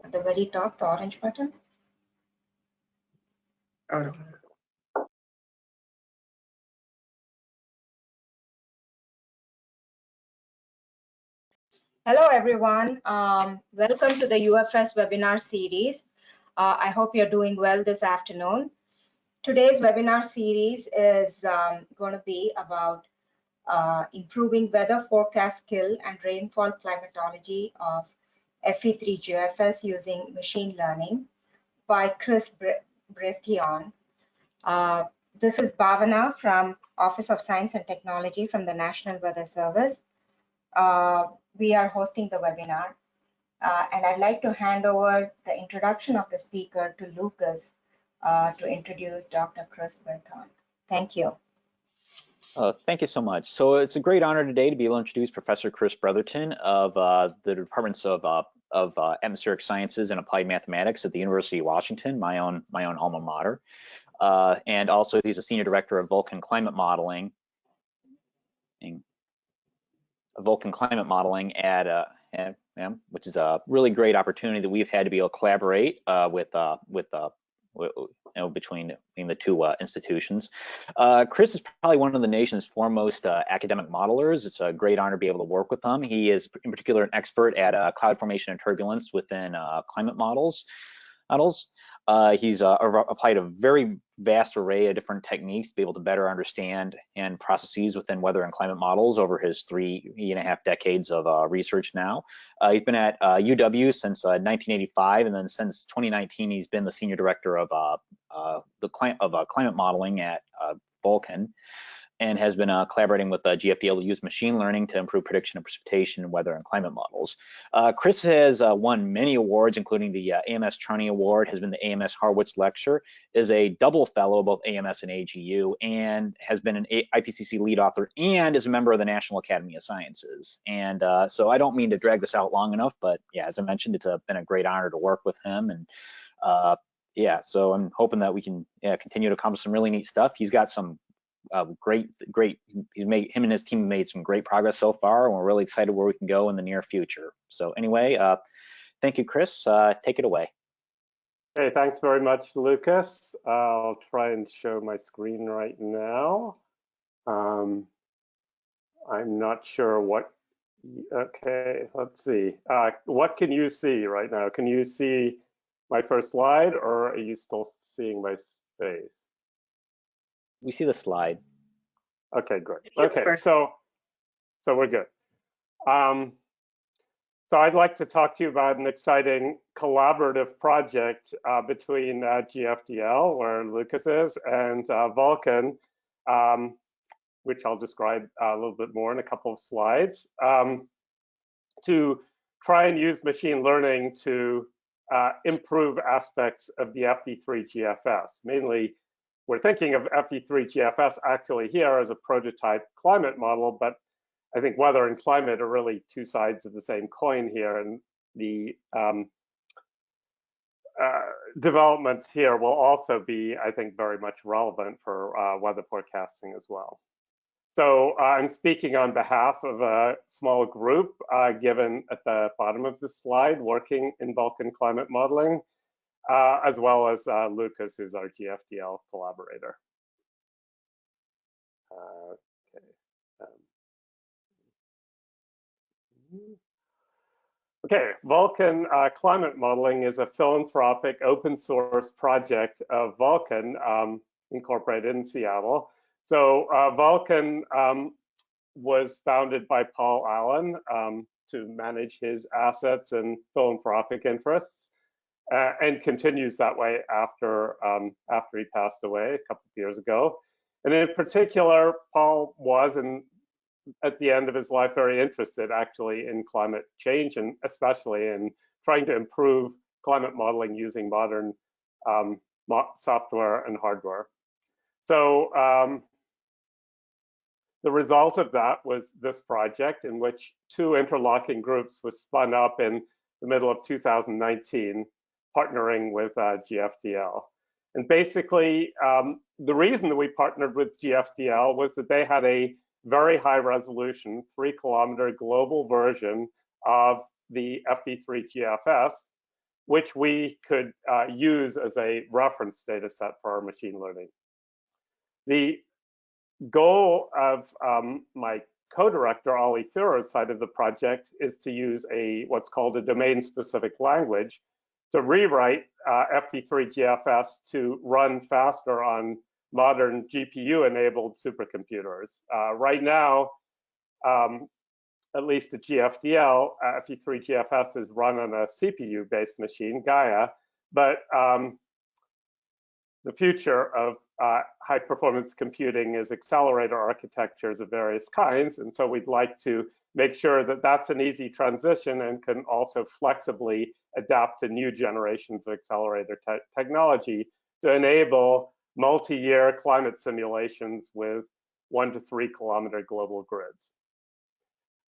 at the very top, the orange button. Oh. Hello, everyone. Welcome to the UFS Webinar Series. I hope you're doing well this afternoon. Today's webinar series is going to be about improving weather forecast skill and rainfall climatology of FV3GFS using machine learning by Chris Bretherton. This is Bhavana from Office of Science and Technology from the National Weather Service. We are hosting the webinar, and I'd like to hand over the introduction of the speaker to Lucas to introduce Dr. Chris Bretherton. Thank you. Thank you so much. So it's a great honor today to be able to introduce Professor Chris Bretherton of the Departments of Atmospheric Sciences and Applied Mathematics at the University of Washington, my own alma mater. And also he's a Senior Director of Vulcan Climate Modeling. Which is a really great opportunity that we've had to be able to collaborate between the two institutions. Chris is probably one of the nation's foremost academic modelers. It's a great honor to be able to work with him. He is in particular an expert at cloud formation and turbulence within climate models. He's applied a very vast array of different techniques to be able to better understand and processes within weather and climate models over his 3.5 decades of research now. He's been at UW since 1985, and then since 2019, he's been the Senior Director of climate modeling at Vulcan, and has been collaborating with GFDL to use machine learning to improve prediction of precipitation, weather, and climate models. Chris has won many awards, including the AMS Charney Award, has been the AMS Harwitz Lecturer, is a double fellow, both AMS and AGU, and has been an IPCC lead author, and is a member of the National Academy of Sciences. And so I don't mean to drag this out long enough, but yeah, as I mentioned, it's been a great honor to work with him. And yeah, so I'm hoping that we can continue to accomplish some really neat stuff. He's got some him and his team made some great progress so far, and we're really excited where we can go in the near future. So anyway, thank you, Chris. Take it away. Hey, thanks very much, Lucas. I'll try and show my screen right now. I'm not sure what, okay, let's see. What can you see right now? Can you see my first slide, or are you still seeing my face? We see the slide. Okay, great. Okay, so we're good. So I'd like to talk to you about an exciting collaborative project between GFDL, where Lucas is, and Vulcan, which I'll describe a little bit more in a couple of slides, to try and use machine learning to improve aspects of the FV3GFS. Mainly, we're thinking of FV3GFS actually here as a prototype climate model, but I think weather and climate are really two sides of the same coin here, and the developments here will also be, I think, very much relevant for weather forecasting as well. So I'm speaking on behalf of a small group given at the bottom of the slide working in Vulcan Climate Modeling, as well as Lucas, who's our GFDL collaborator. Okay, Vulcan Climate Modeling is a philanthropic open source project of Vulcan incorporated in Seattle. So Vulcan was founded by Paul Allen to manage his assets and philanthropic interests. And continues that way after he passed away a couple of years ago. And in particular, Paul was, at the end of his life, very interested actually in climate change, and especially in trying to improve climate modeling using modern software and hardware. So the result of that was this project, in which two interlocking groups was spun up in the middle of 2019, partnering with GFDL. And basically, the reason that we partnered with GFDL was that they had a very high resolution, 3-kilometer global version of the FV3GFS which we could use as a reference data set for our machine learning. The goal of my co-director, Ollie Thuro's side of the project is to use what's called a domain-specific language to rewrite FV3GFS to run faster on modern GPU-enabled supercomputers. Right now, at least at GFDL, FV3GFS is run on a CPU-based machine, Gaia, but the future of high-performance computing is accelerator architectures of various kinds, and so we'd like to make sure that that's an easy transition and can also flexibly adapt to new generations of accelerator technology to enable multi-year climate simulations with 1 to 3 kilometer global grids.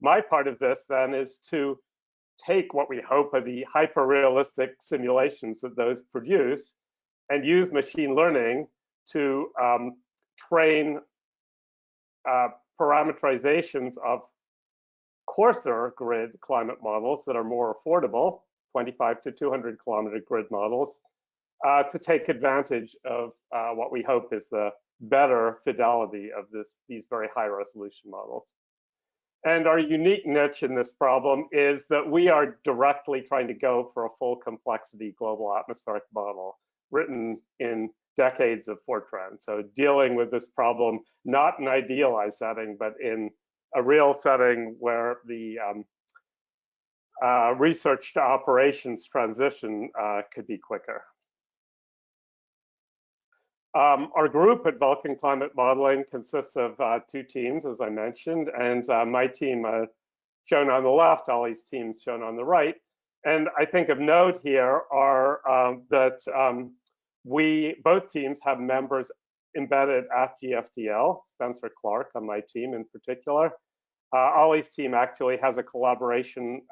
My part of this then is to take what we hope are the hyper-realistic simulations that those produce and use machine learning to train parameterizations of coarser grid climate models that are more affordable, 25 to 200 kilometer grid models, to take advantage of what we hope is the better fidelity of these very high resolution models. And our unique niche in this problem is that we are directly trying to go for a full complexity global atmospheric model written in decades of Fortran. So dealing with this problem, not in an idealized setting, but in a real setting where the research to operations transition could be quicker. Our group at Vulcan Climate Modeling consists of 2 teams, as I mentioned, and my team shown on the left, Ollie's team shown on the right. And I think of note here are that both teams have members embedded at GFDL, Spencer Clark on my team in particular. Ollie's team actually has a collaboration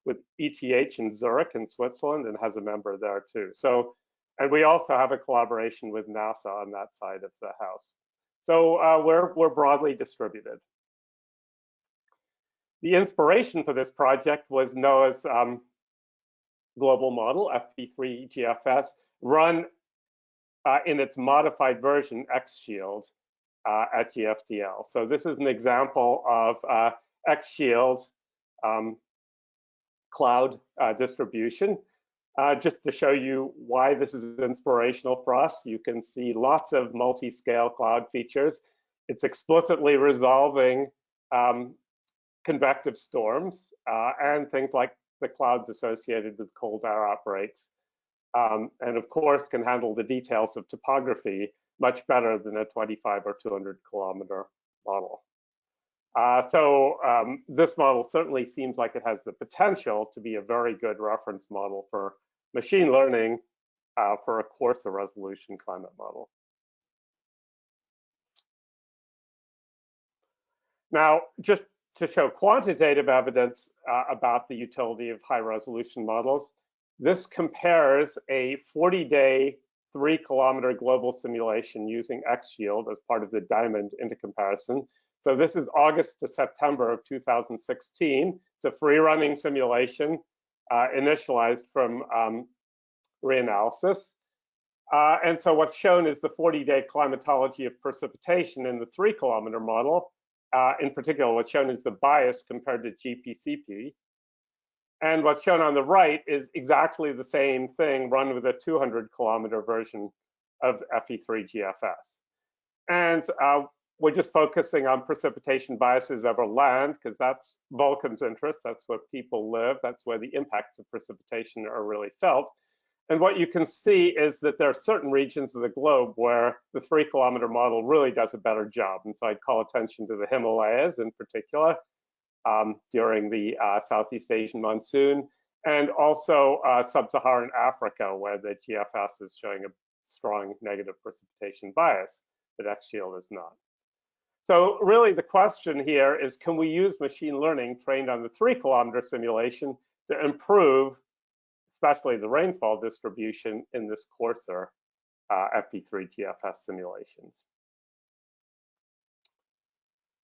with ETH in Zurich in Switzerland and has a member there too. So, and we also have a collaboration with NASA on that side of the house. So we're broadly distributed. The inspiration for this project was NOAA's global model, FV3GFS, run in its modified version, XShield, at GFDL. So this is an example of XShield cloud distribution. Just to show you why this is inspirational for us, you can see lots of multi-scale cloud features. It's explicitly resolving convective storms and things like the clouds associated with cold air outbreaks. And of course, can handle the details of topography much better than a 25 or 200 kilometer model. This model certainly seems like it has the potential to be a very good reference model for machine learning for a coarser resolution climate model. Now, just to show quantitative evidence about the utility of high resolution models, this compares a 40-day, 3-kilometer global simulation using XShield as part of the Diamond intercomparison. So this is August to September of 2016. It's a free-running simulation initialized from reanalysis. And so what's shown is the 40-day climatology of precipitation in the 3-kilometer model. In particular, what's shown is the bias compared to GPCP. And what's shown on the right is exactly the same thing run with a 200-kilometer version of FV3GFS. And we're just focusing on precipitation biases over land because that's Vulcan's interest. That's where people live. That's where the impacts of precipitation are really felt. And what you can see is that there are certain regions of the globe where the 3-kilometer model really does a better job. And so I'd call attention to the Himalayas in particular during the Southeast Asian monsoon, and also sub-Saharan Africa, where the GFS is showing a strong negative precipitation bias, but XShield is not. So really the question here is, can we use machine learning trained on the 3-kilometer simulation to improve especially the rainfall distribution in this coarser FV3GFS simulations?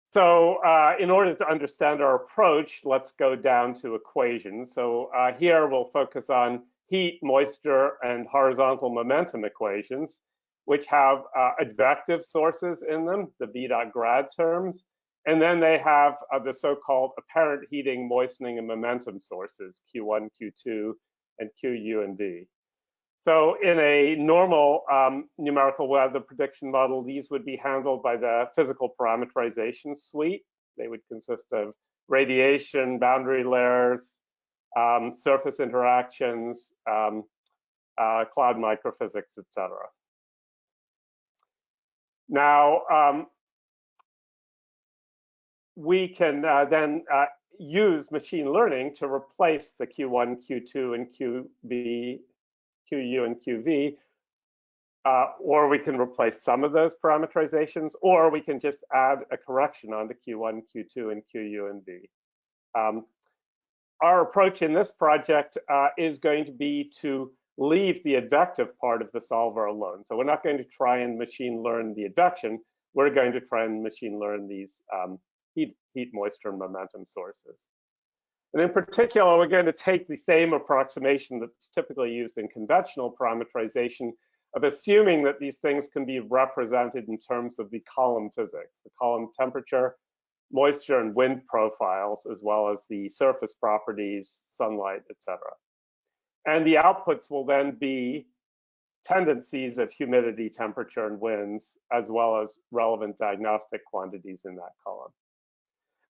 So in order to understand our approach, let's go down to equations. So here we'll focus on heat, moisture, and horizontal momentum equations, which have advective sources in them, the v dot grad terms, and then they have the so-called apparent heating, moistening, and momentum sources, Q1, Q2, and QU and V. So in a normal numerical weather prediction model, these would be handled by the physical parameterization suite. They would consist of radiation, boundary layers, surface interactions, cloud microphysics, etc. Now, we can then use machine learning to replace the Q1, Q2, and QU and QV, or we can replace some of those parameterizations, or we can just add a correction on the Q1, Q2, and QU and V. Our approach in this project is going to be to leave the advective part of the solver alone. So we're not going to try and machine learn the advection. We're going to try and machine learn these heat, moisture, and momentum sources. And in particular, we're going to take the same approximation that's typically used in conventional parameterization of assuming that these things can be represented in terms of the column physics, the column temperature, moisture, and wind profiles, as well as the surface properties, sunlight, etc. And the outputs will then be tendencies of humidity, temperature, and winds, as well as relevant diagnostic quantities in that column.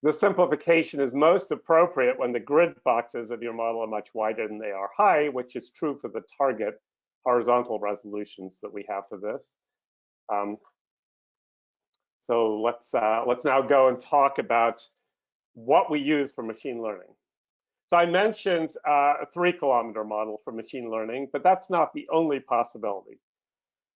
The simplification is most appropriate when the grid boxes of your model are much wider than they are high, which is true for the target horizontal resolutions that we have for this. So let's now go and talk about what we use for machine learning. So I mentioned a 3-kilometer model for machine learning, but that's not the only possibility.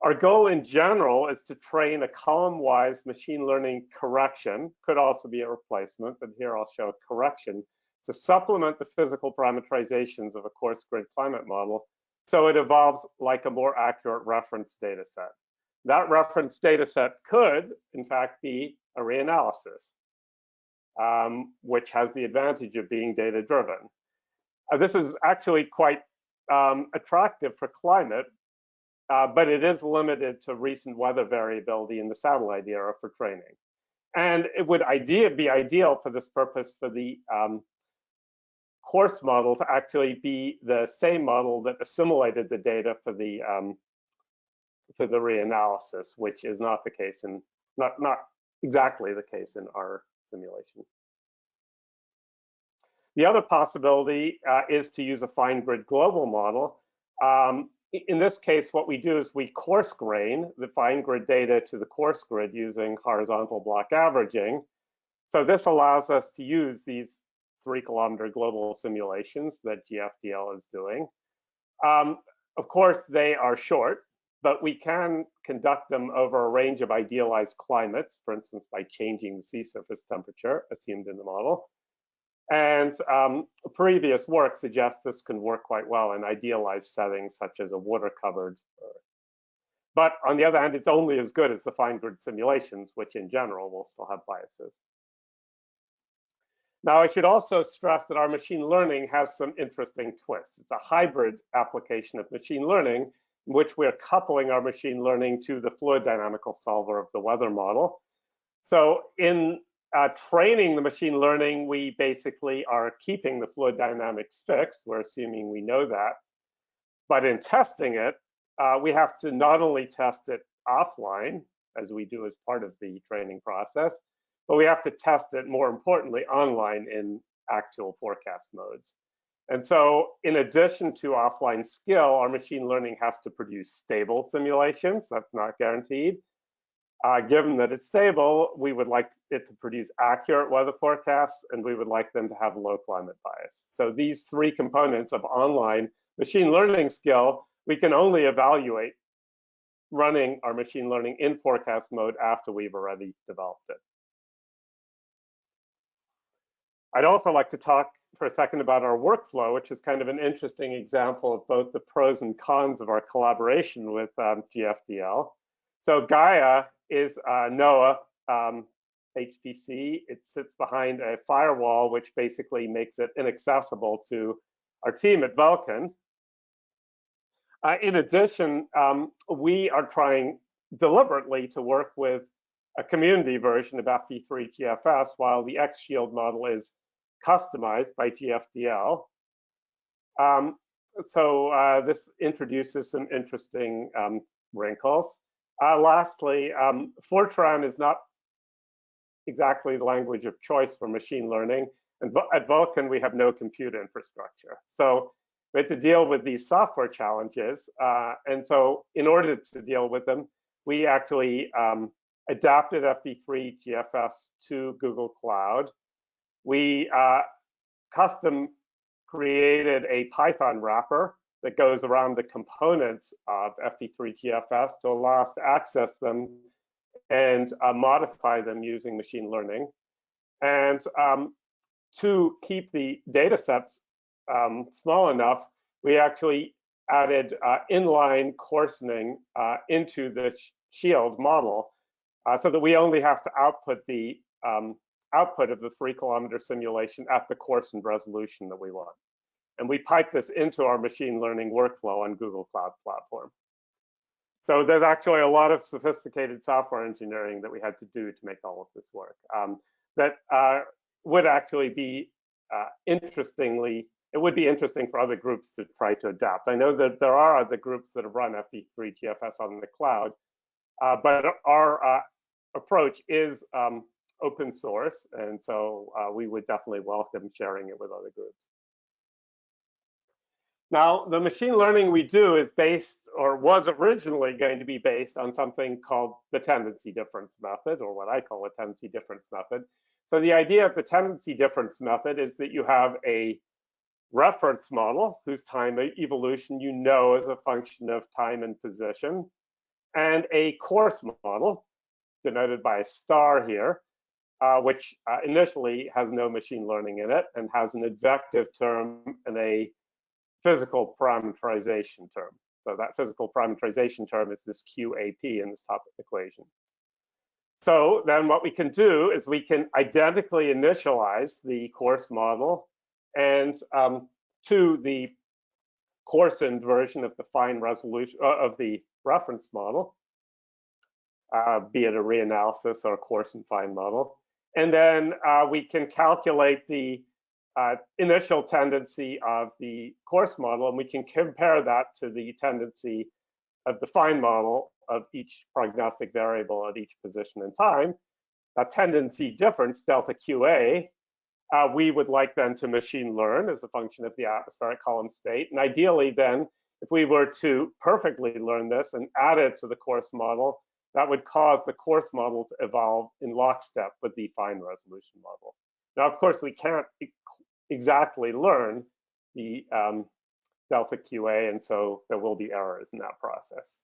Our goal in general is to train a column-wise machine learning correction, could also be a replacement, but here I'll show a correction, to supplement the physical parameterizations of a coarse grid climate model so it evolves like a more accurate reference data set. That reference data set could, in fact, be a reanalysis, which has the advantage of being data-driven. This is actually quite attractive for climate, but it is limited to recent weather variability in the satellite era for training. And it would be ideal for this purpose for the coarse model to actually be the same model that assimilated the data for the reanalysis, which is not the case in, not exactly the case in our simulation. The other possibility is to use a fine grid global model. In this case, what we do is we coarse grain the fine grid data to the coarse grid using horizontal block averaging. So this allows us to use these 3-kilometer global simulations that GFDL is doing. Of course, they are short, but we can conduct them over a range of idealized climates, for instance, by changing the sea surface temperature assumed in the model. And previous work suggests this can work quite well in idealized settings, such as a water-covered Earth. But on the other hand, it's only as good as the fine grid simulations, which in general will still have biases. Now, I should also stress that our machine learning has some interesting twists. It's a hybrid application of machine learning in which we're coupling our machine learning to the fluid dynamical solver of the weather model. So in training the machine learning, we basically are keeping the fluid dynamics fixed. We're assuming we know that. But in testing it, we have to not only test it offline, as we do as part of the training process, but we have to test it, more importantly, online in actual forecast modes. And so in addition to offline skill, our machine learning has to produce stable simulations. That's not guaranteed. Given that it's stable, we would like it to produce accurate weather forecasts, and we would like them to have low climate bias. So these 3 components of online machine learning skill, we can only evaluate running our machine learning in forecast mode after we've already developed it. I'd also like to talk for a second about our workflow, which is kind of an interesting example of both the pros and cons of our collaboration with GFDL. So Gaia is NOAA HPC. It sits behind a firewall, which basically makes it inaccessible to our team at Vulcan. In addition, we are trying deliberately to work with a community version of FV3GFS, while the X-Shield model is customized by GFDL. This introduces some interesting wrinkles. Lastly, Fortran is not exactly the language of choice for machine learning. And at Vulcan, we have no compute infrastructure. So we had to deal with these software challenges. And so in order to deal with them, we actually adapted FV3GFS to Google Cloud. We custom created a Python wrapper that goes around the components of FV3GFS to allow us to access them and modify them using machine learning. And to keep the data sets small enough, we actually added inline coarsening into the shield model so that we only have to output the output of the 3-kilometer simulation at the coarsened resolution that we want. And we pipe this into our machine learning workflow on Google Cloud Platform. So there's actually a lot of sophisticated software engineering that we had to do to make all of this work. That would actually be it would be interesting for other groups to try to adapt. I know that there are other groups that have run FV3GFS on the cloud, but our approach is open source, and so we would definitely welcome sharing it with other groups. Now, the machine learning we do is based, or was originally going to be based on something called the tendency difference method, or what I call a tendency difference method. So the idea of the tendency difference method is that you have a reference model whose time evolution you know as a function of time and position, and a course model denoted by a star here, which initially has no machine learning in it and has an advective term and a physical parameterization term. So that physical parameterization term is this QAP in this top equation. So then what we can do is we can identically initialize the course model and to the coarsened version of the fine resolution of the reference model, be it a reanalysis or a coarse and fine model. And then we can calculate the initial tendency of the coarse model, and we can compare that to the tendency of the fine model of each prognostic variable at each position in time. That tendency difference, delta QA, we would like then to machine learn as a function of the atmospheric column state. And ideally then, if we were to perfectly learn this and add it to the coarse model, that would cause the coarse model to evolve in lockstep with the fine resolution model. Now, of course, we can't exactly learn the delta QA, and so there will be errors in that process.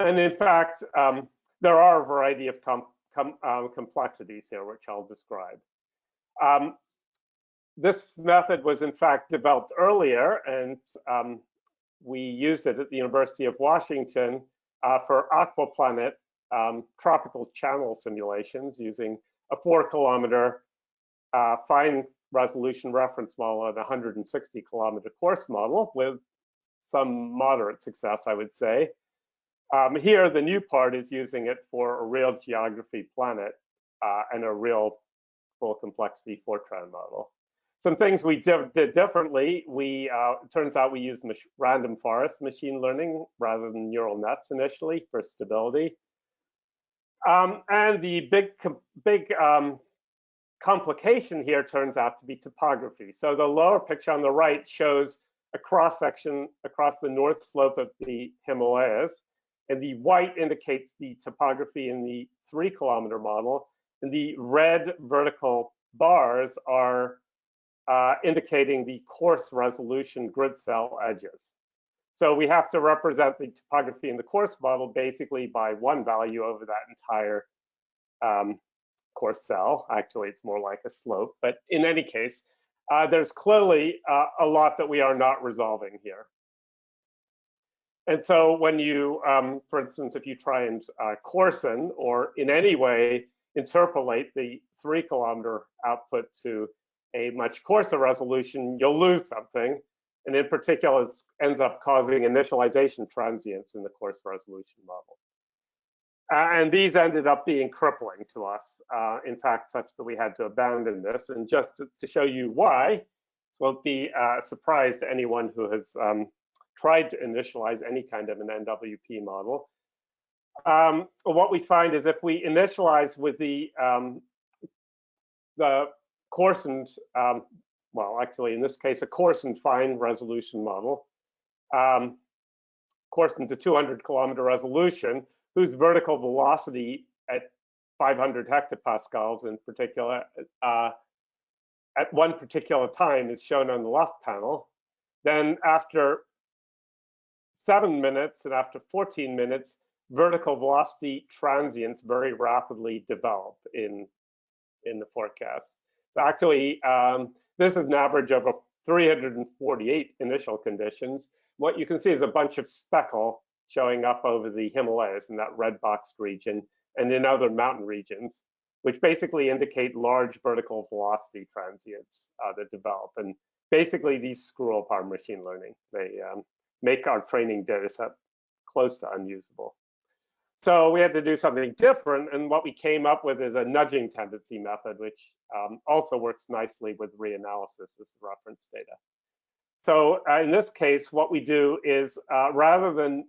And in fact, there are a variety of complexities here, which I'll describe. This method was in fact developed earlier, and we used it at the University of Washington for aquaplanet tropical channel simulations using a 4-kilometer fine resolution reference model and a 160-kilometer coarse model with some moderate success, I would say. Here, the new part is using it for a real geography planet and a real full complexity Fortran model. Some things we did differently, it turns out we used random forest machine learning rather than neural nets initially for stability. And the big complication here turns out to be topography. So the lower picture on the right shows a cross-section across the north slope of the Himalayas, and the white indicates the topography in the 3-kilometer model, and the red vertical bars are indicating the coarse resolution grid cell edges. So we have to represent the topography in the coarse model basically by one value over that entire coarse cell. Actually, it's more like a slope, but in any case, there's clearly a lot that we are not resolving here. And so when you, for instance, if you try and coarsen or in any way interpolate the 3-kilometer output to a much coarser resolution, you'll lose something. And in particular, it ends up causing initialization transients in the coarse resolution model. And these ended up being crippling to us, in fact, such that we had to abandon this. And just to show you why, it won't be a surprise to anyone who has tried to initialize any kind of an NWP model. What we find is if we initialize with the coarsened, well, actually, in this case, a coarsened fine resolution model, coarsened to 200-kilometer resolution, whose vertical velocity at 500 hectopascals in particular, at one particular time is shown on the left panel, then after 7 minutes and after 14 minutes, vertical velocity transients very rapidly develop in the forecast. So actually, this is an average of 348 initial conditions. What you can see is a bunch of speckle showing up over the Himalayas in that red boxed region and in other mountain regions, which basically indicate large vertical velocity transients that develop. And basically, these screw up our machine learning. They make our training data set close to unusable. So we had to do something different, and what we came up with is a nudging tendency method, which also works nicely with reanalysis as the reference data. So in this case, what we do is rather than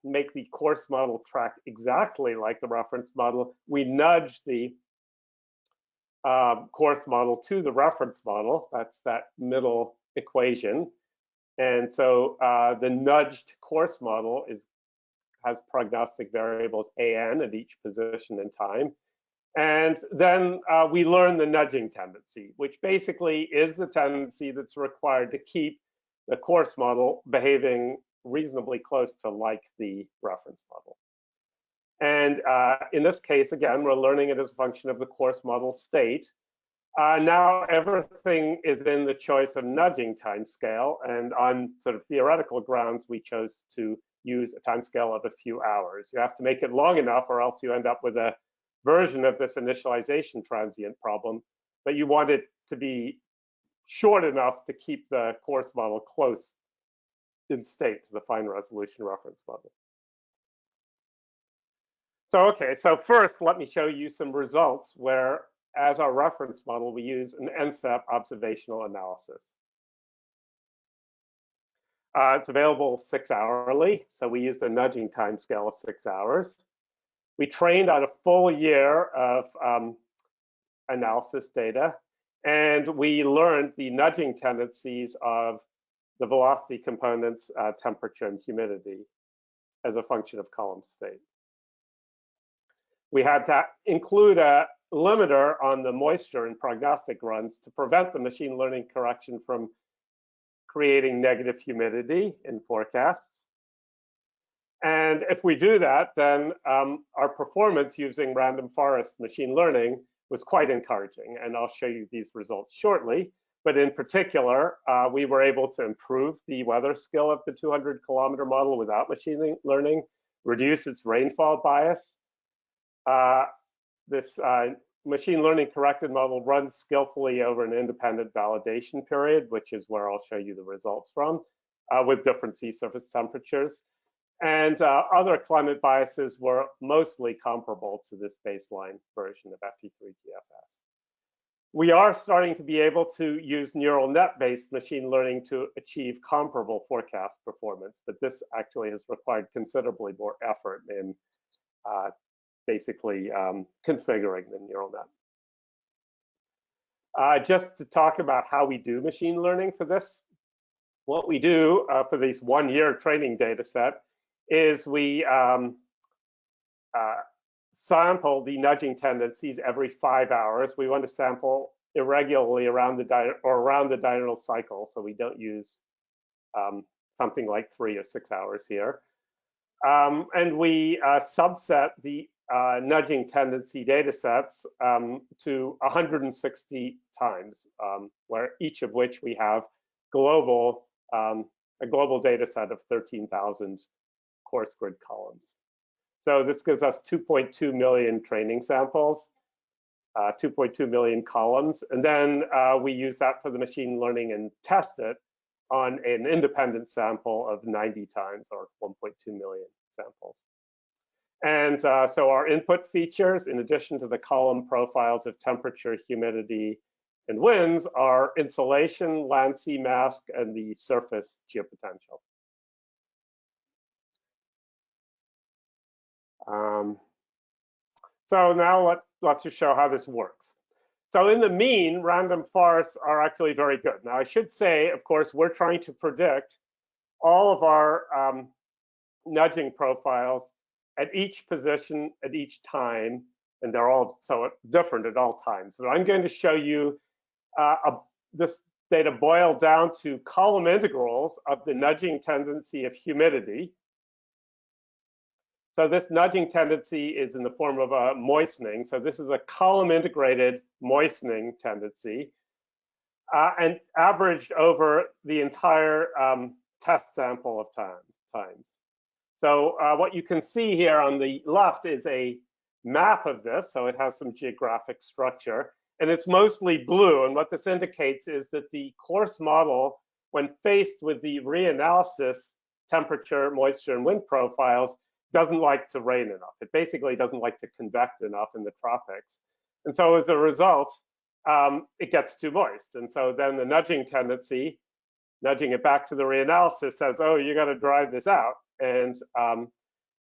make the coarse model track exactly like the reference model, we nudge the coarse model to the reference model. That's that middle equation. And so the nudged coarse model has prognostic variables AN at each position in time. And then we learn the nudging tendency, which basically is the tendency that's required to keep the coarse model behaving reasonably close to like the reference model. And in this case, again, we're learning it as a function of the coarse model state. Now everything is in the choice of nudging timescale, and on sort of theoretical grounds, we chose to use a timescale of a few hours. You have to make it long enough, or else you end up with a version of this initialization transient problem, but you want it to be short enough to keep the coarse model close in state to the fine resolution reference model. So, okay, so first, let me show you some results where, as our reference model, we use an NSEP observational analysis. It's available 6-hourly, so we used a nudging time scale of 6 hours. We trained on a full year of analysis data, and we learned the nudging tendencies of the velocity components, temperature and humidity as a function of column state. We had to include a limiter on the moisture in prognostic runs to prevent the machine learning correction from creating negative humidity in forecasts. And if we do that, then our performance using random forest machine learning was quite encouraging. And I'll show you these results shortly. But in particular, we were able to improve the weather skill of the 200-kilometer model without machine learning, reduce its rainfall bias. This machine learning corrected model runs skillfully over an independent validation period, which is where I'll show you the results from, with different sea surface temperatures. And other climate biases were mostly comparable to this baseline version of FV3GFS. We are starting to be able to use neural net-based machine learning to achieve comparable forecast performance, but this actually has required considerably more effort in basically configuring the neural net. Just to talk about how we do machine learning for this, what we do for these 1-year training data set is we sample the nudging tendencies every 5 hours. We want to sample irregularly around the diurnal cycle, so we don't use something like 3 or 6 hours here. And we subset the nudging tendency data sets to 160 times, where each of which we have global a global data set of 13,000 coarse grid columns. So this gives us 2.2 million training samples, 2.2 million columns, and then we use that for the machine learning and test it on an independent sample of 90 times, or 1.2 million samples. And so our input features, in addition to the column profiles of temperature, humidity, and winds, are insolation, land sea mass, and the surface geopotential. So now let's just show how this works. So in the mean, random forests are actually very good. Now I should say, of course, we're trying to predict all of our nudging profiles at each position at each time, and they're all so different at all times. So I'm going to show you this data boiled down to column integrals of the nudging tendency of humidity. So this nudging tendency is in the form of a moistening. So this is a column integrated moistening tendency and averaged over the entire test sample of times. So what you can see here on the left is a map of this. So it has some geographic structure, and it's mostly blue. And what this indicates is that the coarse model, when faced with the reanalysis temperature, moisture, and wind profiles, doesn't like to rain enough. It basically doesn't like to convect enough in the tropics. And so as a result, it gets too moist. And so then the nudging tendency, nudging it back to the reanalysis, says, oh, you got to dry this out. And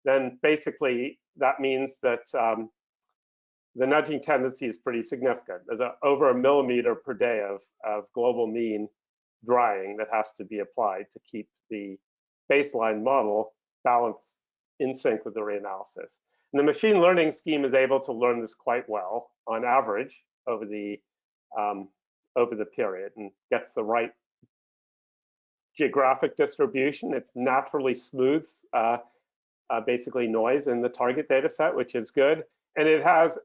then basically that means that the nudging tendency is pretty significant. There's over 1 millimeter per day of global mean drying that has to be applied to keep the baseline model balanced in sync with the reanalysis. And the machine learning scheme is able to learn this quite well on average over the period, and gets the right geographic distribution. It naturally smooths basically noise in the target data set, which is good. And it has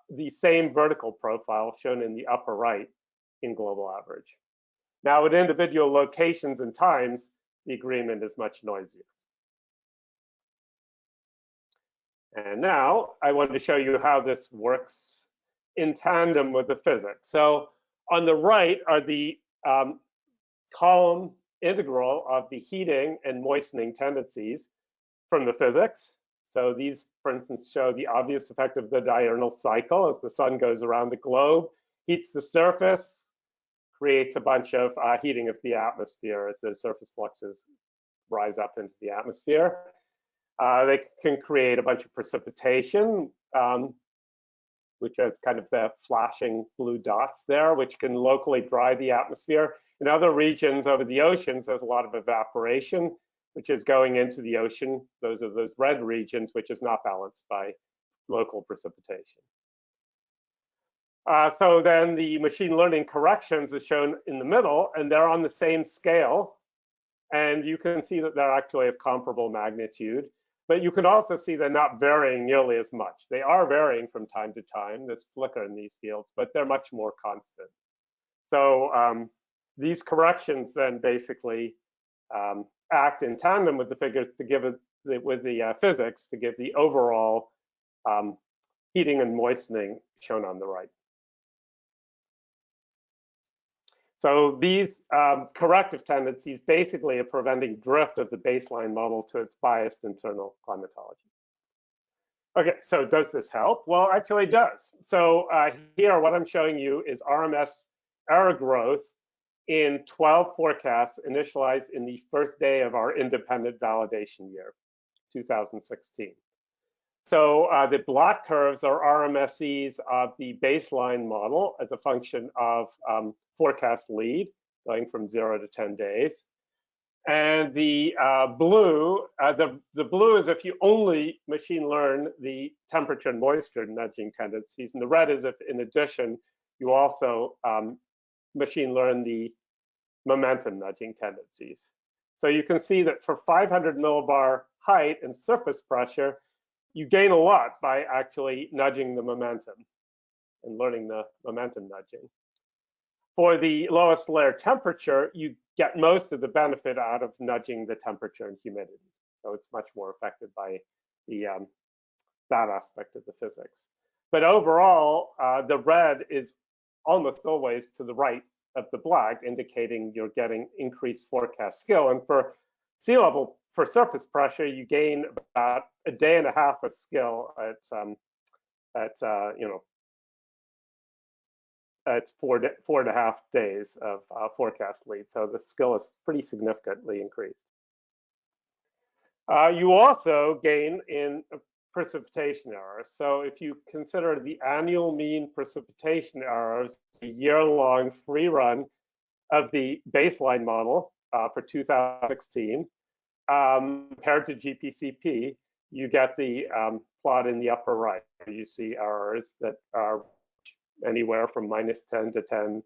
the same vertical profile shown in the upper right in global average. Now at individual locations and times, the agreement is much noisier. And now I wanted to show you how this works in tandem with the physics. So on the right are the column integral of the heating and moistening tendencies from the physics. So these, for instance, show the obvious effect of the diurnal cycle as the sun goes around the globe, heats the surface, creates a bunch of heating of the atmosphere as the surface fluxes rise up into the atmosphere. They can create a bunch of precipitation, which is kind of the flashing blue dots there, which can locally dry the atmosphere. In other regions over the oceans, there's a lot of evaporation, which is going into the ocean. Those are those red regions, which is not balanced by local precipitation. So then the machine learning corrections is shown in the middle, and they're on the same scale. And you can see that they're actually of comparable magnitude. But you can also see they're not varying nearly as much. They are varying from time to time. There's flicker in these fields, but they're much more constant. So these corrections then basically act in tandem with the figures to give it with the physics to give the overall heating and moistening shown on the right. So these corrective tendencies basically are preventing drift of the baseline model to its biased internal climatology. Okay, so does this help? Well, actually it does. So here, what I'm showing you is RMS error growth in 12 forecasts initialized in the first day of our independent validation year, 2016. So the black curves are RMSEs of the baseline model as a function of forecast lead, going from 0 to 10 days. And the blue, the blue is if you only machine learn the temperature and moisture nudging tendencies, and the red is if, in addition, you also machine learn the momentum nudging tendencies. So you can see that for 500 millibar height and surface pressure, you gain a lot by actually nudging the momentum and learning the momentum nudging. for the lowest layer temperature, you get most of the benefit out of nudging the temperature and humidity. So it's much more affected by the that aspect of the physics. But overall, the red is almost always to the right of the black, indicating you're getting increased forecast skill. And for sea level, for surface pressure, you gain about a day and a half of skill at 4.5 days of forecast lead. So the skill is pretty significantly increased. You also gain in precipitation errors. So if you consider the annual mean precipitation errors, a year-long free run of the baseline model for 2016, compared to GPCP, you get the plot in the upper right. You see errors that are anywhere from -10 to 10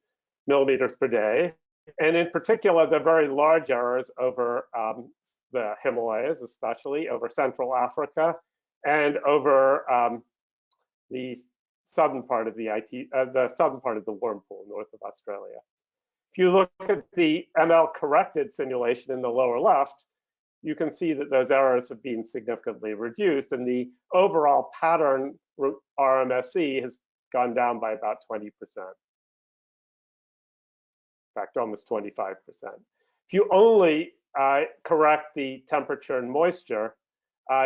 millimeters per day. And in particular, the very large errors over the Himalayas, especially over Central Africa and over the southern part of the southern part of the worm pool north of Australia. If you look at the ML corrected simulation in the lower left, you can see that those errors have been significantly reduced, and the overall pattern RMSE has gone down by about 20%. In fact, almost 25%. If you only correct the temperature and moisture,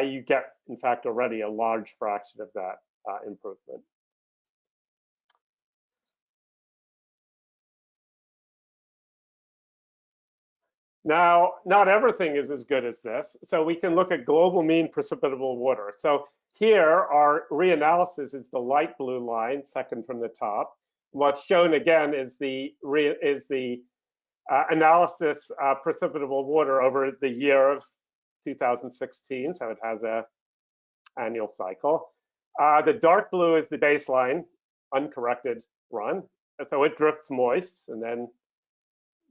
you get, in fact, already a large fraction of that improvement. Now, not everything is as good as this. So we can look at global mean precipitable water. So here, our reanalysis is the light blue line, second from the top. What's shown again is the analysis precipitable water over the year of 2016. So it has a annual cycle. The dark blue is the baseline uncorrected run. So it drifts moist and then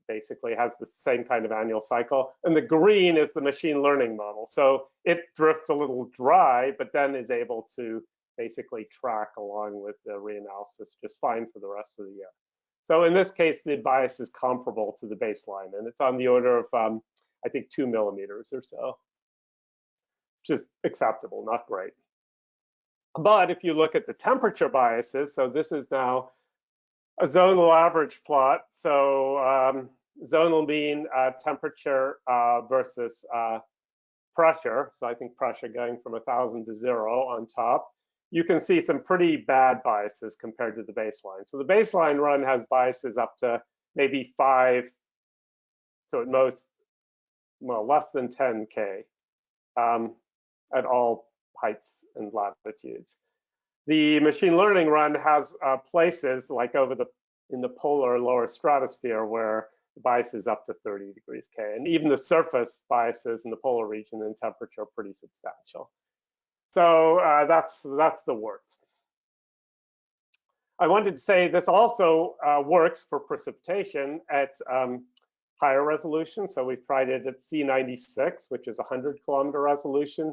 basically has the same kind of annual cycle. And the green is the machine learning model. So it drifts a little dry, but then is able to basically track along with the reanalysis just fine for the rest of the year. So in this case, the bias is comparable to the baseline, and it's on the order of, I think, 2 millimeters or so, which is acceptable, not great. But if you look at the temperature biases, so this is now a zonal average plot. So zonal mean temperature versus pressure. So I think pressure going from 1,000 to 0 on top. You can see some pretty bad biases compared to the baseline. So the baseline run has biases up to maybe 5, so at most, well, less than 10K at all heights and latitudes. The machine learning run has places like in the polar lower stratosphere where the bias is up to 30 degrees K, and even the surface biases in the polar region and temperature are pretty substantial. So that's the worst. I wanted to say this also works for precipitation at higher resolution. So we've tried it at C96, which is 100-kilometer resolution.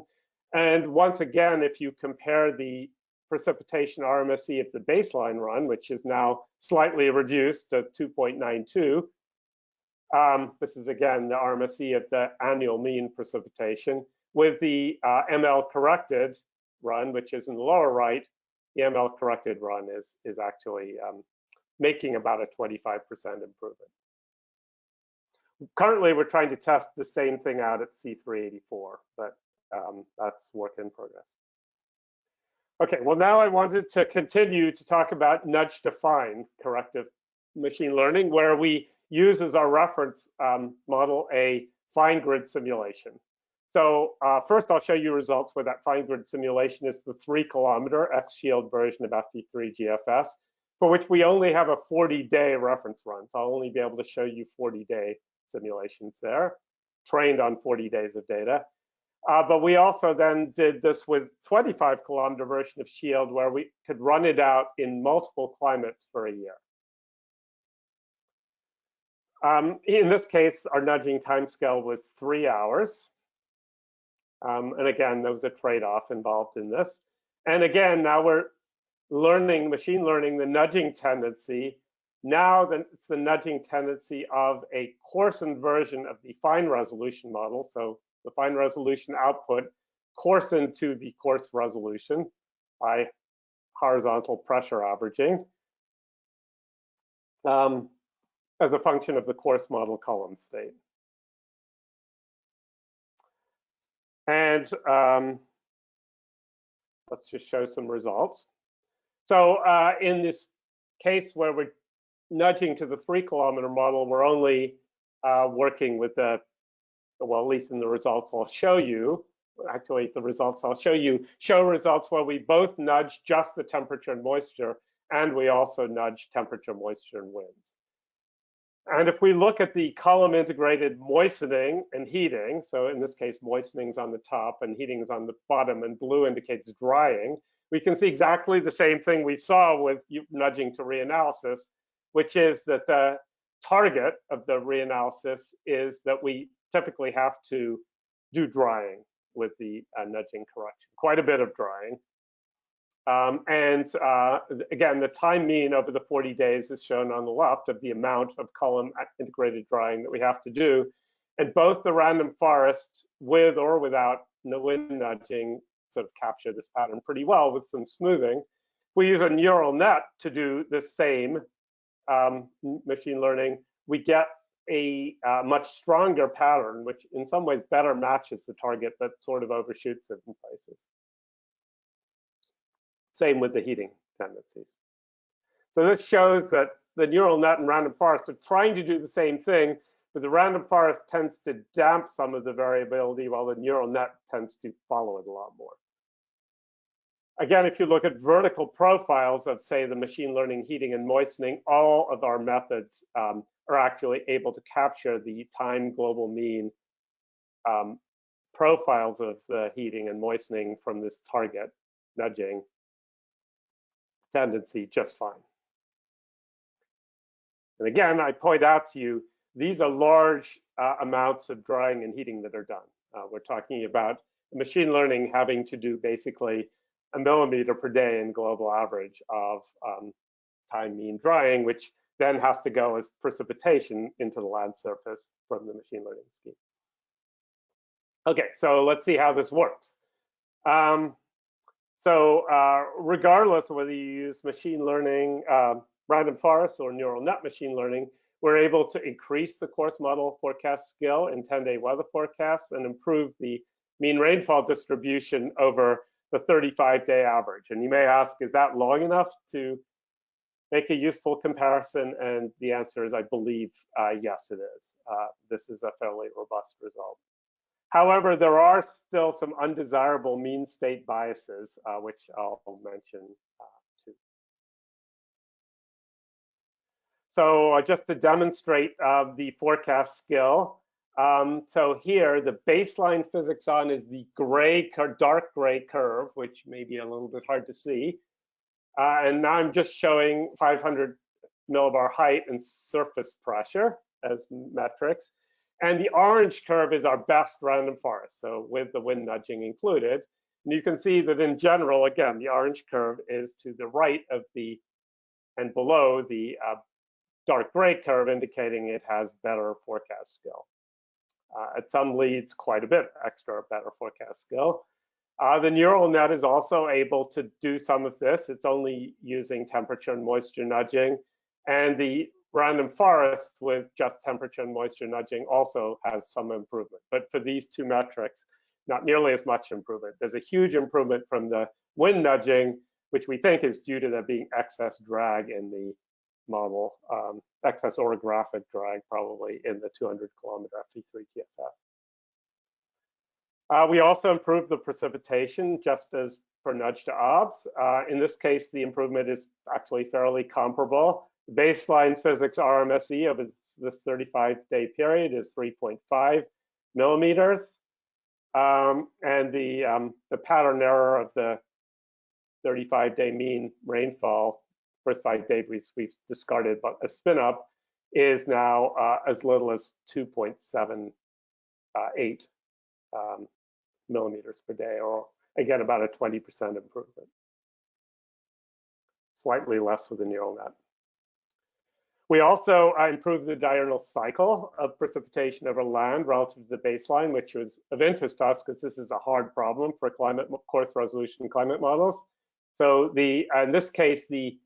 And once again, if you compare the precipitation RMSE at the baseline run, which is now slightly reduced to 2.92. This is again the RMSE at the annual mean precipitation. With the ML corrected run, which is in the lower right, the ML corrected run is actually making about a 25% improvement. Currently, we're trying to test the same thing out at C384, but that's work in progress. Okay, well, now I wanted to continue to talk about nudge-defined corrective machine learning, where we use as our reference model a fine grid simulation. So first, I'll show you results where that fine grid simulation is the 3-kilometer X-Shield version of FV3GFS, for which we only have a 40-day reference run. So I'll only be able to show you 40-day simulations there, trained on 40 days of data. But we also then did this with 25-kilometer version of SHIELD, where we could run it out in multiple climates for a year. In this case, our nudging timescale was 3 hours. And again, there was a trade-off involved in this. And again, now we're learning, machine learning, the nudging tendency Now it's the nudging tendency of a coarsened version of the fine resolution model. So the fine resolution output coarsened to the coarse resolution by horizontal pressure averaging as a function of the coarse model column state. And let's just show some results. So in this case where we're nudging to the 3-kilometer model, we're only working with the, well, at least in the results I'll show you, actually the results I'll show you show results where we both nudge just the temperature and moisture, and we also nudge temperature, moisture, and winds. And if we look at the column integrated moistening and heating, so in this case, moistening is on the top and heating is on the bottom, and blue indicates drying, we can see exactly the same thing we saw with nudging to reanalysis, which is that the target of the reanalysis is that we typically have to do drying with the nudging correction, quite a bit of drying. Again, the time mean over the 40 days is shown on the left of the amount of column integrated drying that we have to do. And both the random forest with or without the wind nudging sort of capture this pattern pretty well with some smoothing. We use a neural net to do the same machine learning. We get a much stronger pattern, which in some ways better matches the target, but sort of overshoots it in places. Same with the heating tendencies. So this shows that the neural net and random forest are trying to do the same thing, but the random forest tends to damp some of the variability while the neural net tends to follow it a lot more. Again, if you look at vertical profiles of, say, the machine learning, heating, and moistening, all of our methods are actually able to capture the time global mean profiles of the heating and moistening from this target nudging tendency just fine. And again, I point out to you, these are large amounts of drying and heating that are done. We're talking about machine learning having to do basically 1 millimeter per day in global average of time mean drying, which then has to go as precipitation into the land surface from the machine learning scheme. Okay, so let's see how this works. Regardless of whether you use machine learning, random forest, or neural net machine learning, we're able to increase the coarse model forecast skill in 10-day weather forecasts and improve the mean rainfall distribution over the 35-day average. And you may ask, is that long enough to make a useful comparison? And the answer is, I believe, yes, it is. This is a fairly robust result. However, there are still some undesirable mean state biases, which I'll mention too. So just to demonstrate the forecast skill, so here the baseline physics on is the gray, dark gray curve, which may be a little bit hard to see. And now I'm just showing 500 millibar height and surface pressure as metrics. And the orange curve is our best random forest, so with the wind nudging included. And you can see that in general, again, the orange curve is to the right of the, and below the dark gray curve, indicating it has better forecast skill. At some leads, quite a bit extra better forecast skill. The neural net is also able to do some of this. It's only using temperature and moisture nudging. And the random forest with just temperature and moisture nudging also has some improvement. But for these two metrics, not nearly as much improvement. There's a huge improvement from the wind nudging, which we think is due to there being excess drag in the model, excess orographic drag probably in the 200-kilometer FV3GFS. We also improved the precipitation just as for nudge to obs. In this case, the improvement is actually fairly comparable. The baseline physics RMSE of this 35-day period is 3.5 millimeters. And the pattern error of the 35-day mean rainfall, first 5 days we've discarded, but a spin up is now as little as 2.78 millimeters per day, or again, about a 20% improvement. Slightly less with the neural net. We also improved the diurnal cycle of precipitation over land relative to the baseline, which was of interest to us because this is a hard problem for coarse resolution climate models. So in this case, the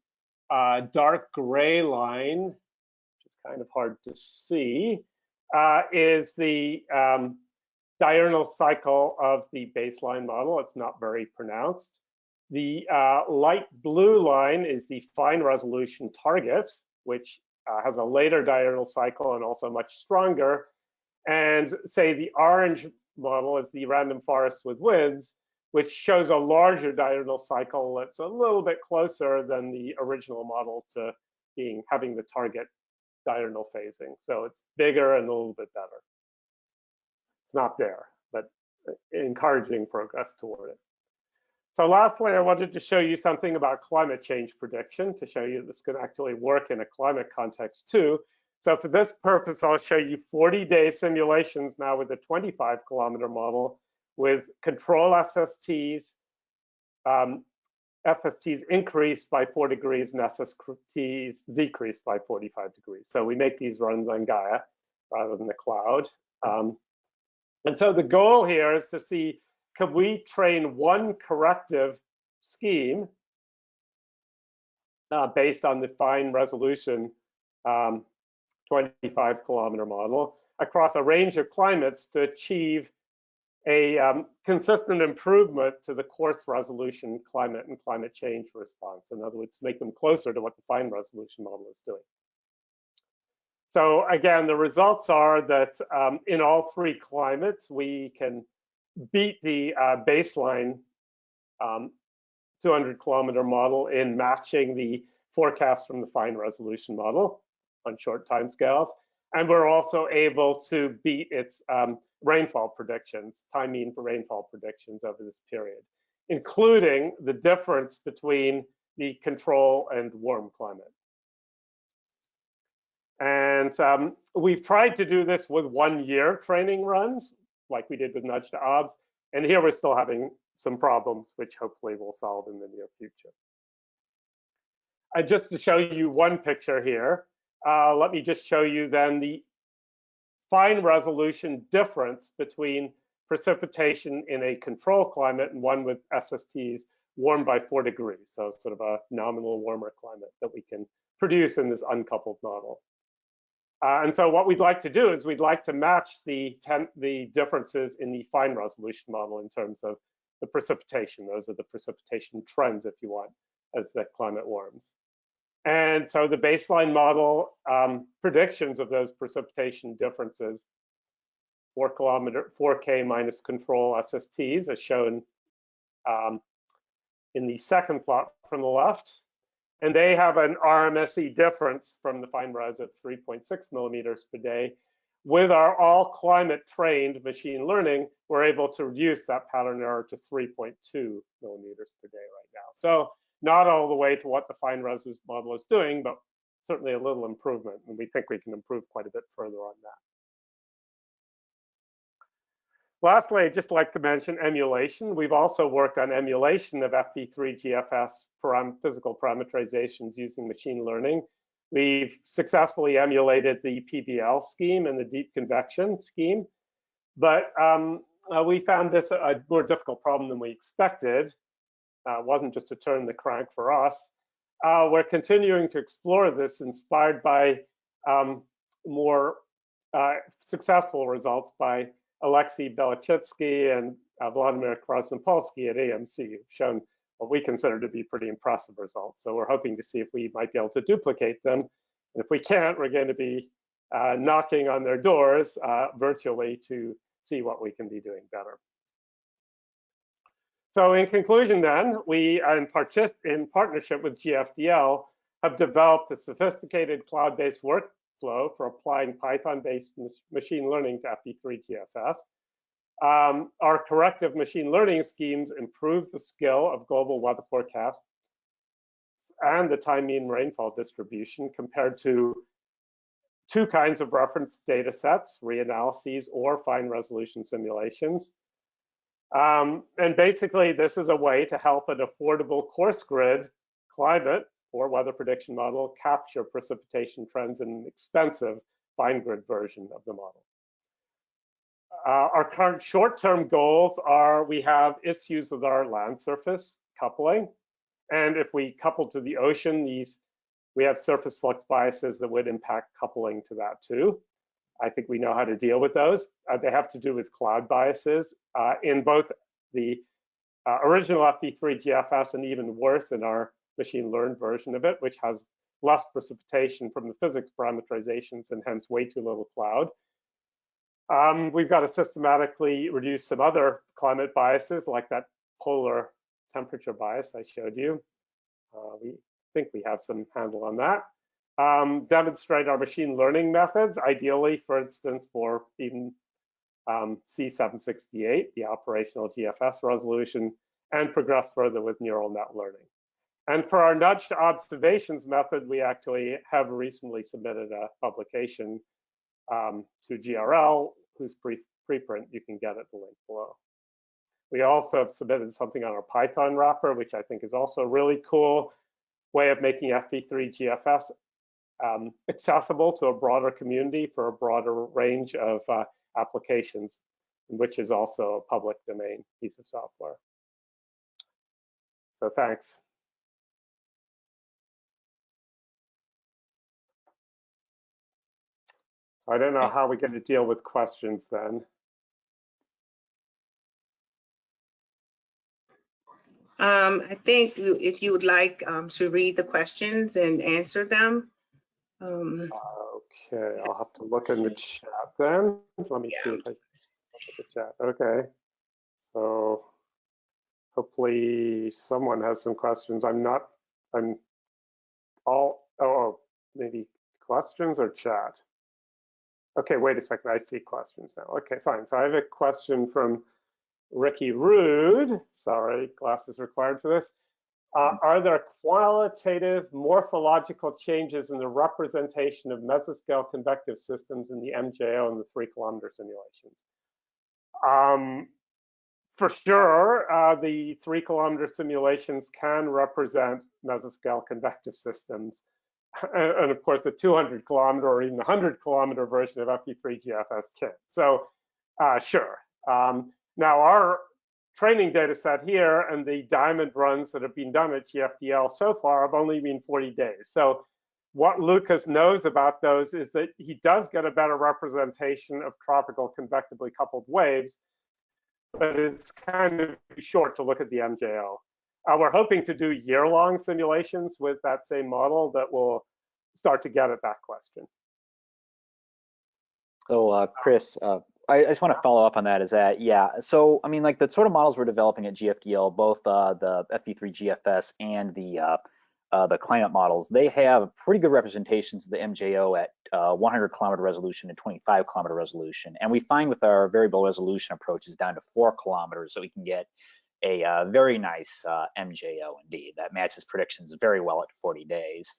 dark gray line, which is kind of hard to see, is the diurnal cycle of the baseline model. It's not very pronounced. The light blue line is the fine resolution target, which has a later diurnal cycle and also much stronger. And say the orange model is the random forest with winds, which shows a larger diurnal cycle that's a little bit closer than the original model to having the target diurnal phasing. So it's bigger and a little bit better. It's not there, but encouraging progress toward it. So lastly, I wanted to show you something about climate change prediction to show you this can actually work in a climate context too. So for this purpose, I'll show you 40-day simulations now with a 25-kilometer model with control SSTs, SSTs increased by 4 degrees and SSTs decreased by 45 degrees. So we make these runs on Gaia rather than the cloud. And so the goal here is to see, could we train one corrective scheme based on the fine resolution 25-kilometer model across a range of climates to achieve a consistent improvement to the coarse resolution climate and climate change response. In other words, make them closer to what the fine resolution model is doing. So again, the results are that in all 3 climates, we can beat the baseline 200-kilometer model in matching the forecast from the fine resolution model on short time scales. And we're also able to beat its rainfall predictions, time mean for rainfall predictions over this period, including the difference between the control and warm climate. And we've tried to do this with 1-year training runs, like we did with Nudge to OBS. And here we're still having some problems, which hopefully we'll solve in the near future. Just to show you one picture here, let me just show you then the fine resolution difference between precipitation in a control climate and one with SSTs warmed by 4 degrees. So sort of a nominal warmer climate that we can produce in this uncoupled model. And so what we'd like to do is we'd like to match the differences in the fine resolution model in terms of the precipitation. Those are the precipitation trends, if you want, as the climate warms. And so the baseline model predictions of those precipitation differences, 4K minus control SSTs, as shown in the second plot from the left. And they have an RMSE difference from the fine res of 3.6 millimeters per day. With our all climate trained machine learning, we're able to reduce that pattern error to 3.2 millimeters per day right now. So not all the way to what the fine res model is doing, but certainly a little improvement. And we think we can improve quite a bit further on that. Lastly, I'd just like to mention emulation. We've also worked on emulation of FV3GFS physical parameterizations using machine learning. We've successfully emulated the PBL scheme and the deep convection scheme, but we found this a more difficult problem than we expected. It wasn't just to turn the crank for us. We're continuing to explore this, inspired by more successful results by Alexei Belachitsky and Vladimir Krasnopolsky at AMC, who've shown what we consider to be pretty impressive results. So we're hoping to see if we might be able to duplicate them. And if we can't, we're going to be knocking on their doors virtually to see what we can be doing better. So in conclusion then, we, in partnership with GFDL, have developed a sophisticated cloud-based workflow for applying Python-based machine learning to FV3GFS. Our corrective machine learning schemes improve the skill of global weather forecasts and the time mean rainfall distribution compared to 2 kinds of reference data sets, reanalyses or fine resolution simulations. And basically, this is a way to help an affordable coarse grid climate or weather prediction model capture precipitation trends in an expensive fine grid version of the model. Our current short-term goals are we have issues with our land surface coupling. And if we couple to the ocean, we have surface flux biases that would impact coupling to that too. I think we know how to deal with those. They have to do with cloud biases in both the original FV3GFS and even worse in our machine learned version of it, which has less precipitation from the physics parameterizations and hence way too little cloud. We've got to systematically reduce some other climate biases like that polar temperature bias I showed you. We think we have some handle on that. Demonstrate our machine learning methods, ideally, for instance, for even C768, the operational GFS resolution, and progress further with neural net learning. And for our nudged observations method, we actually have recently submitted a publication to GRL, whose preprint you can get at the link below. We also have submitted something on our Python wrapper, which I think is also a really cool way of making FV3GFS accessible to a broader community for a broader range of applications, which is also a public domain piece of software. So thanks. So I don't know how we're going to deal with questions then. I think if you would like to read the questions and answer them. Okay, I'll have to look in the chat then. Let me see if I look at the chat. Okay, so hopefully someone has some questions. Maybe questions or chat. Okay, wait a second, I see questions now. Okay, fine. So I have a question from Ricky Rude. Sorry, glasses required for this. Are there qualitative morphological changes in the representation of mesoscale convective systems in the MJO and the 3-kilometer simulations? For sure, the 3-kilometer simulations can represent mesoscale convective systems. And of course, the 200-kilometer or even the 100-kilometer version of FV3GFS can. So sure. Now our training data set here and the diamond runs that have been done at GFDL so far have only been 40 days. So what Lucas knows about those is that he does get a better representation of tropical convectively coupled waves, but it's kind of short to look at the MJO. We're hoping to do year-long simulations with that same model that will start to get at that question. So Chris, I just want to follow up on that. Is that, yeah, so I mean, like the sort of models we're developing at GFDL, both the FV3GFS and the climate models, they have pretty good representations of the MJO at 100-kilometer resolution and 25-kilometer resolution. And we find with our variable resolution approaches down to 4 kilometers that we can get a very nice MJO indeed that matches predictions very well at 40 days.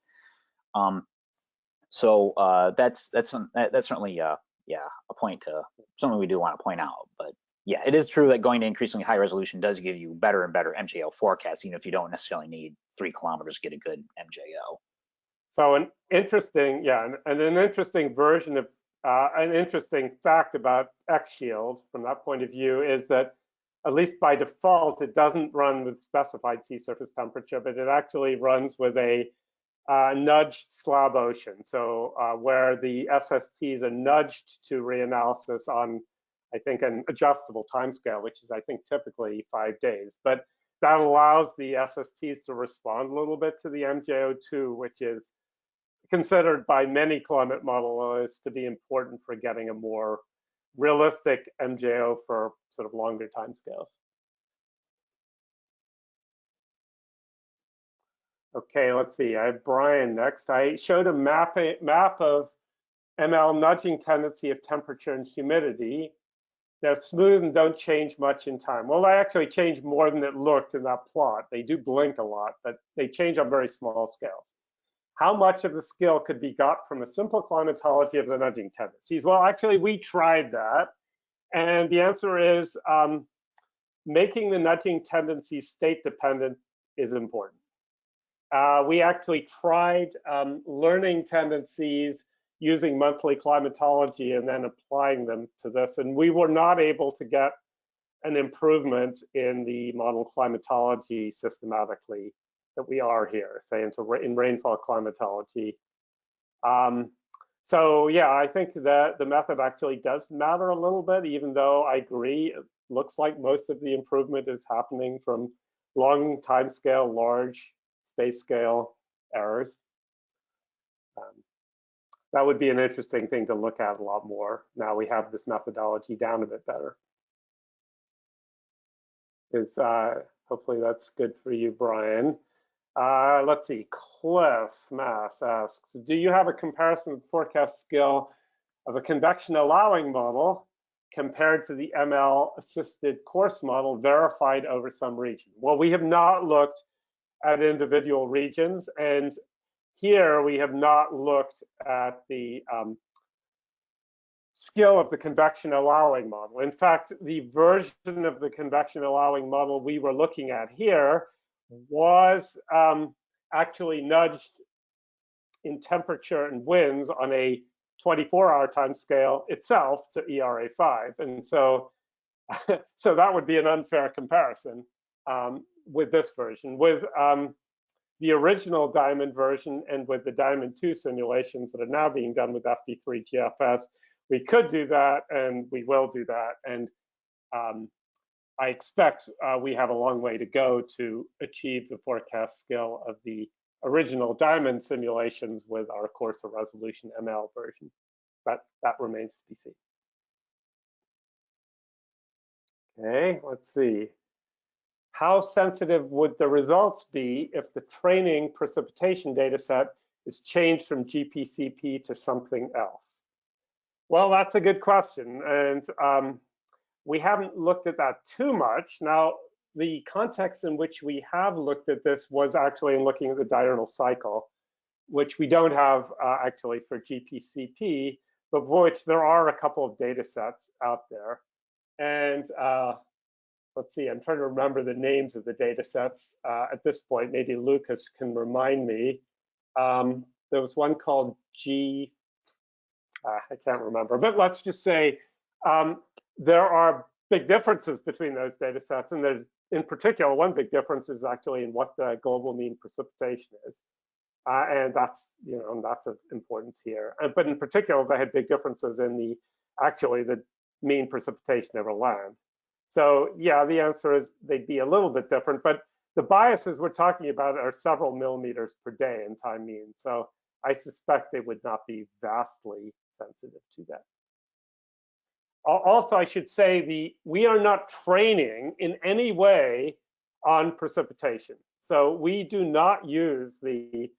So that's certainly yeah, a point to something we do want to point out. But yeah, it is true that going to increasingly high resolution does give you better and better MJO forecasts, even if you don't necessarily need 3 kilometers to get a good MJO. So an interesting, yeah, and an interesting version of an interesting fact about X-Shield from that point of view is that at least by default, it doesn't run with specified sea surface temperature, but it actually runs with a nudged slab ocean. So where the SSTs are nudged to reanalysis on, I think, an adjustable timescale, which is, I think, typically 5 days. But that allows the SSTs to respond a little bit to the MJO2, which is considered by many climate modelers to be important for getting a more realistic MJO for sort of longer timescales. Okay, let's see. I have Brian next. I showed a map of ML nudging tendency of temperature and humidity. They're smooth and don't change much in time. Well, they actually change more than it looked in that plot. They do blink a lot, but they change on very small scales. How much of the skill could be got from a simple climatology of the nudging tendencies? Well, actually, we tried that. And the answer is making the nudging tendencies state dependent is important. we actually tried learning tendencies using monthly climatology and then applying them to this. And we were not able to get an improvement in the model climatology systematically that we are here, say in rainfall climatology. So yeah, I think that the method actually does matter a little bit, even though I agree, it looks like most of the improvement is happening from long time scale, large space scale errors. That would be an interesting thing to look at a lot more. Now we have this methodology down a bit better. Hopefully that's good for you, Brian. Let's see, Cliff Mass asks, do you have a comparison of forecast skill of a convection allowing model compared to the ML assisted course model verified over some region? Well, we have not looked at individual regions, and here we have not looked at the skill of the convection allowing model. In fact, the version of the convection allowing model we were looking at here was actually nudged in temperature and winds on a 24-hour time scale itself to ERA5. And so, so that would be an unfair comparison with this version. With the original Diamond version and with the Diamond 2 simulations that are now being done with FV3GFS, we could do that and we will do that. And I expect we have a long way to go to achieve the forecast skill of the original Diamond simulations with our coarser resolution ML version, but that remains to be seen. Okay, let's see. How sensitive would the results be if the training precipitation data set is changed from GPCP to something else? Well, that's a good question. And we haven't looked at that too much. Now, the context in which we have looked at this was actually in looking at the diurnal cycle, which we don't have actually for GPCP, but for which there are a couple of data sets out there. And let's see, I'm trying to remember the names of the data sets at this point. Maybe Lucas can remind me. There was one called I can't remember, but let's just say there are big differences between those data sets. And there's, in particular, one big difference is actually in what the global mean precipitation is. And that's, that's of importance here. But in particular, they had big differences in the mean precipitation over land. So yeah, the answer is they'd be a little bit different, but the biases we're talking about are several millimeters per day in time mean. So I suspect they would not be vastly sensitive to that. Also, I should say we are not training in any way on precipitation. So we do not use the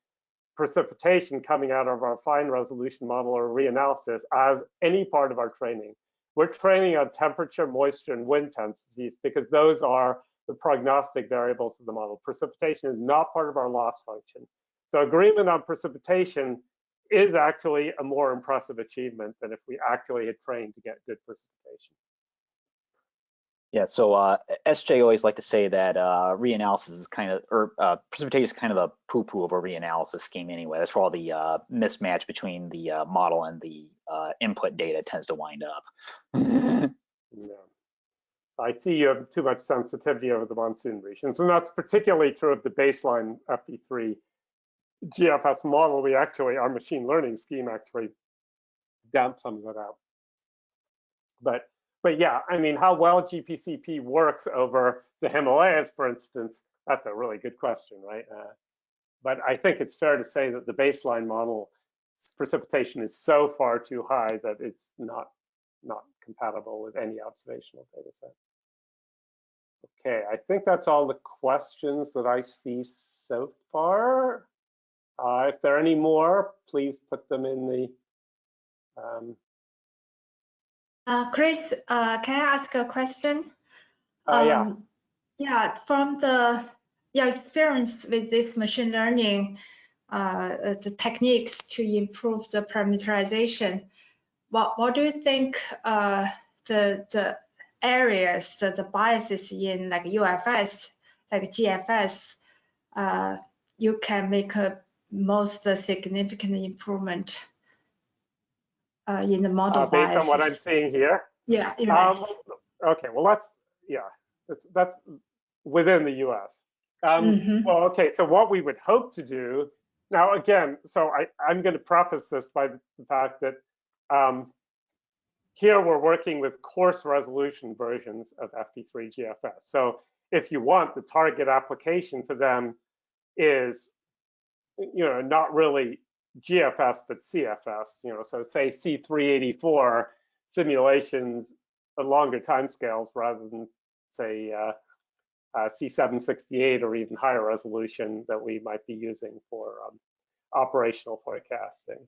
precipitation coming out of our fine resolution model or reanalysis as any part of our training. We're training on temperature, moisture, and wind tendencies because those are the prognostic variables of the model. Precipitation is not part of our loss function. So agreement on precipitation is actually a more impressive achievement than if we actually had trained to get good precipitation. Yeah, so SJ always like to say that reanalysis is kind of, or precipitation is kind of the poo-poo of a reanalysis scheme anyway. That's where all the mismatch between the model and the input data tends to wind up. Yeah. I see you have too much sensitivity over the monsoon regions, and that's particularly true of the baseline FV3 GFS model. We actually, our machine learning scheme actually damped some of that out. But yeah, I mean, how well GPCP works over the Himalayas, for instance, that's a really good question, right? But I think it's fair to say that the baseline model precipitation is so far too high that it's not compatible with any observational data set. Okay, I think that's all the questions that I see so far. If there are any more, please put them in the Chris, can I ask a question? Yeah. Yeah, from your experience with this machine learning, the techniques to improve the parameterization, what do you think the areas, the biases in like UFS, like GFS, you can make a most significant improvement in the model based on what I'm biases. seeing here. Yeah, you're right. Okay, well, that's within the U.S. Well, okay, so what we would hope to do now, again, so I'm going to preface this by the fact that here we're working with coarse resolution versions of FV3GFS. So if you want, the target application for them is, not really GFS, but CFS, so say C384 simulations at longer timescales rather than say C768 or even higher resolution that we might be using for operational forecasting.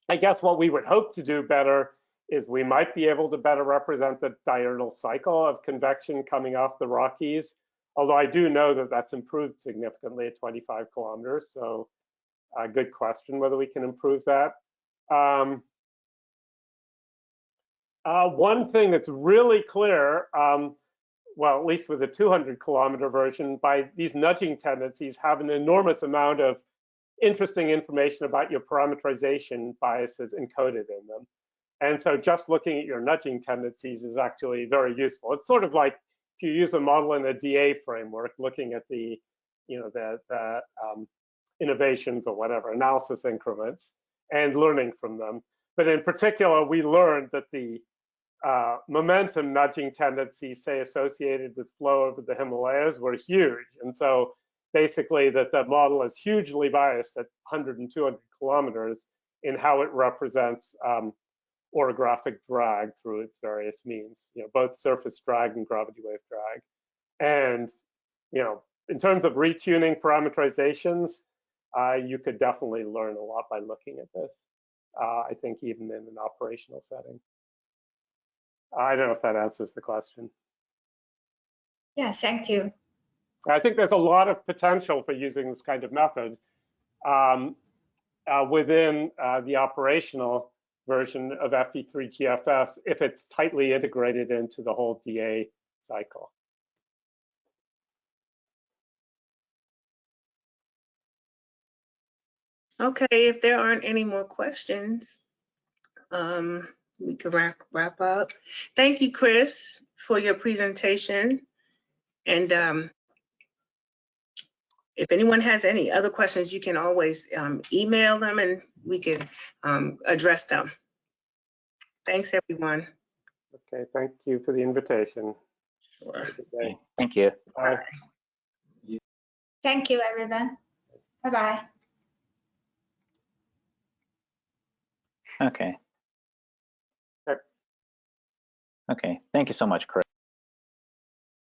I guess what we would hope to do better is we might be able to better represent the diurnal cycle of convection coming off the Rockies, although I do know that that's improved significantly at 25 kilometers. So a good question whether we can improve that. One thing that's really clear, well, at least with the 200-kilometer version, by these nudging tendencies have an enormous amount of interesting information about your parameterization biases encoded in them. And so just looking at your nudging tendencies is actually very useful. It's sort of like if you use a model in a DA framework, looking at the, the innovations or whatever, analysis increments, and learning from them. But in particular, we learned that the momentum nudging tendencies, say, associated with flow over the Himalayas were huge. And so basically that the model is hugely biased at 100 and 200 kilometers in how it represents orographic drag through its various means, both surface drag and gravity wave drag. And, in terms of retuning parameterizations, you could definitely learn a lot by looking at this. I think even in an operational setting. I don't know if that answers the question. Yeah, thank you. I think there's a lot of potential for using this kind of method within the operational version of FV3GFS if it's tightly integrated into the whole DA cycle. Okay, if there aren't any more questions, we can wrap up. Thank you, Chris, for your presentation. And if anyone has any other questions, you can always email them and we can address them. Thanks, everyone. Okay, thank you for the invitation. Sure. Okay, thank you. Bye. Thank you, everyone. Bye-bye. Okay. Okay, thank you so much, Chris.